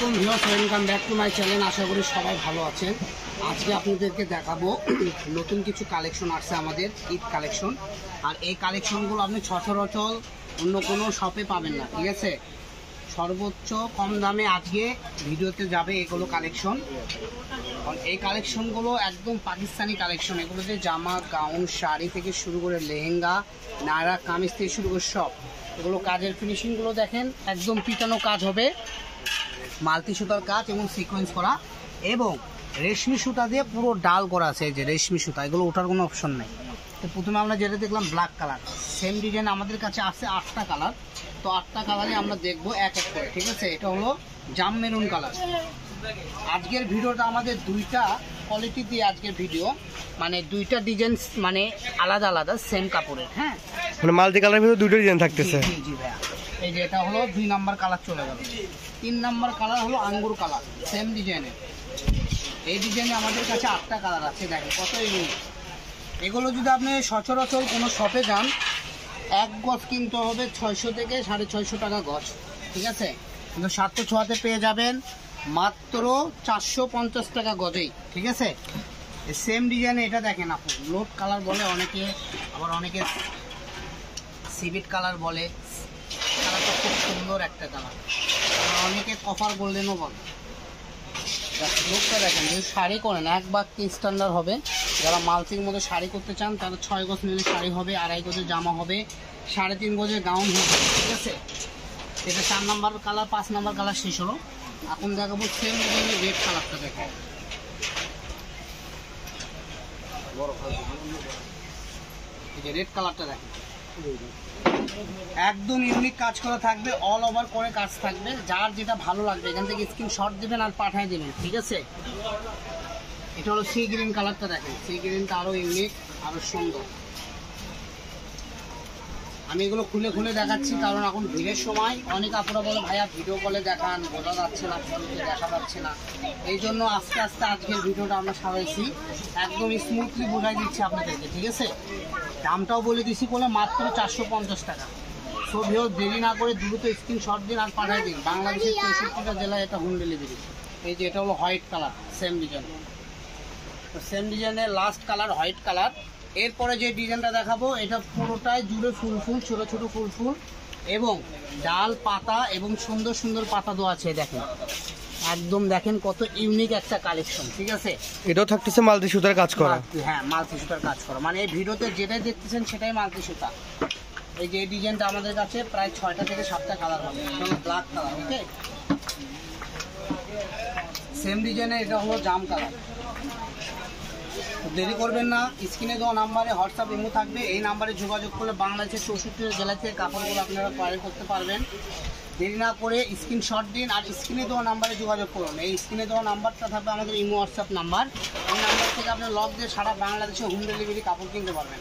আলাইকুম viewers, welcome back to my channel. আশা করি সবাই ভালো আছেন। আজকে আপনাদেরকে দেখাবো নতুন কিছু কালেকশন আসছে আমাদের ঈদ কালেকশন। আর এই কালেকশনগুলো আপনি সচরাচর অন্য কোনো শপে পাবেন না, ঠিক আছে? সর্বোচ্চ কম দামে আজকে ভিডিওতে যাবে এগুলো কালেকশন। এই কালেকশনগুলো একদম পাকিস্তানি কালেকশন। এগুলোতে জামা, গাউন, শাড়ি থেকে শুরু করে লেহেঙ্গা, নায়রা কামিজ থেকে শুরু করে সব। এগুলো কাজের ফিনিশিংগুলো দেখেন, একদম পিটানো কাজ হবে, মাল্টি সুতার কাজ এবং সিকোয়েন্স করা, এবং রেশমি সুতা দিয়ে পুরো ডাল করা আছে। এই যে রেশমি সুতা, এগুলো ওঠার কোনো অপশন নেই। তো প্রথমে আমরা যেটা দেখলাম ব্ল্যাক কালার, সেম ডিজাইন আমাদের কাছে আছে 8টা কালার। তো 8টা কালারই আমরা দেখবো এক এক করে, ঠিক আছে? এটা হলো জাম মেরুন কালার। আজকের ভিডিওটা আমাদের দুইটা কোয়ালিটি দিয়ে আজকের ভিডিও, মানে দুইটা ডিজাইন, মানে আলাদা আলাদা সেম কাপড়ের। হ্যাঁ, মানে মাল্টি কালারের ভিতরে দুটো ডিজাইন থাকতেছে। জি জি ভাইয়া। এই যে এটা হলো 2 নাম্বার কালার চলে গেল। 3 নাম্বার কালার হলো আঙ্গুর কালার, সেম ডিজাইনের। এই ডিজাইনে আমাদের কাছে 8টা কালার আছে। দেখেন কত ইউনিক। এগুলো যদি আপনি সচরাচর কোনো শপে যান, এক গজ কিনতে হবে 600 থেকে 650 টাকা গজ, ঠিক আছে? কিন্তু 706-তে পেয়ে যাবেন মাত্র 450 টাকা গজেই, ঠিক আছে? সেম ডিজাইনে এটা দেখেন, আপনি লোড কালার বলে অনেকে, আবার অনেকে সিভিট কালার বলে। কালারটা খুব সুন্দর একটা কালার, অনেকে কপার গোল্ডেনও বলে। লোকটা দেখেন, যদি শাড়ি করেন 1 বাক্তি স্ট্যান্ডার্ড হবে। যারা মাল্টির মধ্যে শাড়ি করতে চান তারা 6 গজ নিলে শাড়ি হবে, 2.5 গজের জামা হবে, 3.5 গজের গাউন হবে, ঠিক আছে? এটা 4 নাম্বার কালার, 5 নাম্বার কালার শেষ হলো। এখন দেখাবো সেম ডিজাইনের রেড কালারটা। দেখেন এই যে রেড কালারটা দেখেন, একদম ইউনিক কাজ করা থাকবে, অল ওভার করে কাজ থাকবে। যার যেটা ভালো লাগবে এখান থেকে স্ক্রিনশট দিবেন আর পাঠিয়ে দেবেন, ঠিক আছে? এটা হলো সি গ্রিন কালারটা। দেখেন সি গ্রিনটা আরো ইউনিক, আরো সুন্দর। আমি এগুলো খুলে খুলে দেখাচ্ছি কারণ এখন ভিড়ের সময় অনেক আপুরা বলে ভাইয়া ভিডিও কলে দেখান, বোঝা যাচ্ছে না, ফোনতে দেখা যাচ্ছে না। এই জন্য আস্তে আস্তে আজকের ভিডিওটা আমরা সাজাইছি, একদম স্মুথলি বোঝাই দিচ্ছি আপনাদেরকে, ঠিক আছে? দামটাও বলে দিছি বলে মাত্র 450 টাকা। সো ভিউ দেরি না করে দ্রুত স্ক্রিনশট দিন আর পাঠাই দিন। বাংলাদেশের 64টা জেলায় এটা হোম ডেলিভারি। এই যে এটা হলো হোয়াইট কালার, সেম ডিজাইন। তো সেম ডিজাইনের লাস্ট কালার হোয়াইট কালার। এরপরে যে ডিজাইনটা দেখাবো এটা পুরোটাই জুড়ে ফুল ফুল, ছোট ছোট ফুল ফুল, এবং ডাল পাতা এবং সুন্দর সুন্দর পাতা দেওয়া আছে। দেখেন একদম, দেখেন কত ইউনিক একটা কালেকশন, ঠিক আছে? এটাও থাকতেছে মাল্টি সুতার কাজ করা। হ্যাঁ, মাল্টি সুতার কাজ করা, মানে এই ভিডিওতে যেটাই দেখতেছেন সেটাই মাল্টি সুতা। এই যে ডিজাইনটা আমাদের কাছে প্রায় 6টা থেকে 7টা কালার হবে। এটা হলো ব্ল্যাক কালার, ওকে? সেম ডিজাইনে এটা হলো জাম কালার। দেরি করবেন না, স্ক্রিনে দেওয়া নাম্বারে হোয়াটসঅ্যাপ ইমো থাকবে। এই নাম্বারে যোগাযোগ করলে বাংলাদেশের 64 জেলা থেকে কাপড়গুলো আপনারা ক্রয় করতে পারবেন। দেরি না করে স্ক্রিনশট দিন আর স্ক্রিনে দেওয়া নাম্বারে যোগাযোগ করুন। এই স্ক্রিনে দেওয়া নাম্বারটা থাকবে আমাদের ইমো হোয়াটসঅ্যাপ নাম্বার। এই নাম্বার থেকে আপনার লক দিয়ে সারা বাংলাদেশে হোম ডেলিভারি কাপড় কিনতে পারবেন।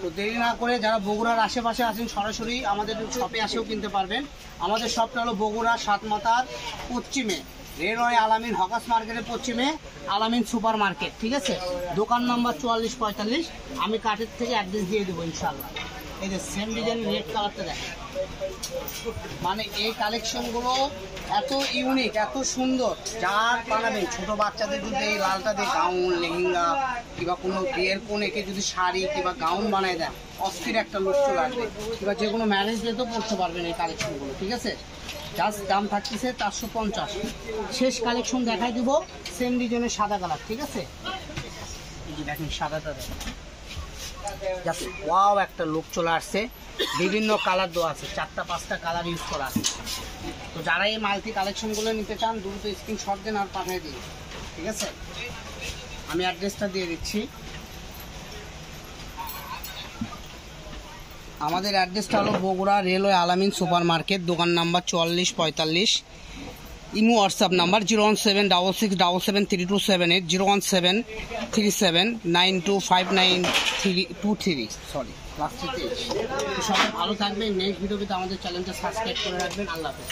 তো দেরি না করে যারা বগুড়ার আশেপাশে আছেন সরাসরি আমাদের শপে আসেও কিনতে পারবেন। আমাদের শপটা হলো বগুড়া সাতমাথার পশ্চিমে, রেলওয়ে আলামিন হকাস মার্কেটের পশ্চিমে আলামিন সুপার মার্কেট, ঠিক আছে? দোকান নাম্বার 4445। আমি কাঠের থেকে অ্যাড্রেস দিয়ে দেবো ইনশাল্লাহ। এই যে সেম ডিজাইন রেড কালারটা দেখেন, মানে এই কালেকশনগুলো এত ইউনিক, এত সুন্দর, যার বানাবেন ছোট বাচ্চাদের যদি এই লালটা দিয়ে গাউন, লেহেঙ্গা কিংবা কোনো বিয়ের কোনেকে যদি শাড়ি কিংবা গাউন বানায় দেন, অস্থির একটা লুক চলে আসবে। কিংবা যে কোনো ম্যারেজ ডেতেও পড়তে পারবেন এই কালেকশনগুলো, ঠিক আছে? জাস্ট দাম থাকতেছে 450। শেষ কালেকশন দেখাই দিব সেম ডিজাইনের সাদা কালার, ঠিক আছে? এই যে দেখেন সাদাটা দেখেন, জাস্ট ওয়াও একটা লুক চলে আসছে। বিভিন্ন কালার দেওয়া আছে, 4টা-5টা কালার ইউজ করা আছে। তো যারা এই মাল্টি কালেকশনগুলো নিতে চান দ্রুত স্ক্রিনশট দেন আর পাঠিয়ে দিন, ঠিক আছে? আমি অ্যাড্রেসটা দিয়ে দিচ্ছি। আমাদের অ্যাড্রেসটা হলো বগুড়া রেলওয়ে আলামিন সুপার মার্কেট, দোকান number 4445। Imo WhatsApp number 01766773278, 0173792592323। Sorry, লাস্টে। সবাই ভালো থাকবেন। নেক্সট ভিডিওতে আমাদের চ্যানেলটা সাবস্ক্রাইব করে রাখবেন। আল্লাহ হাফেজ।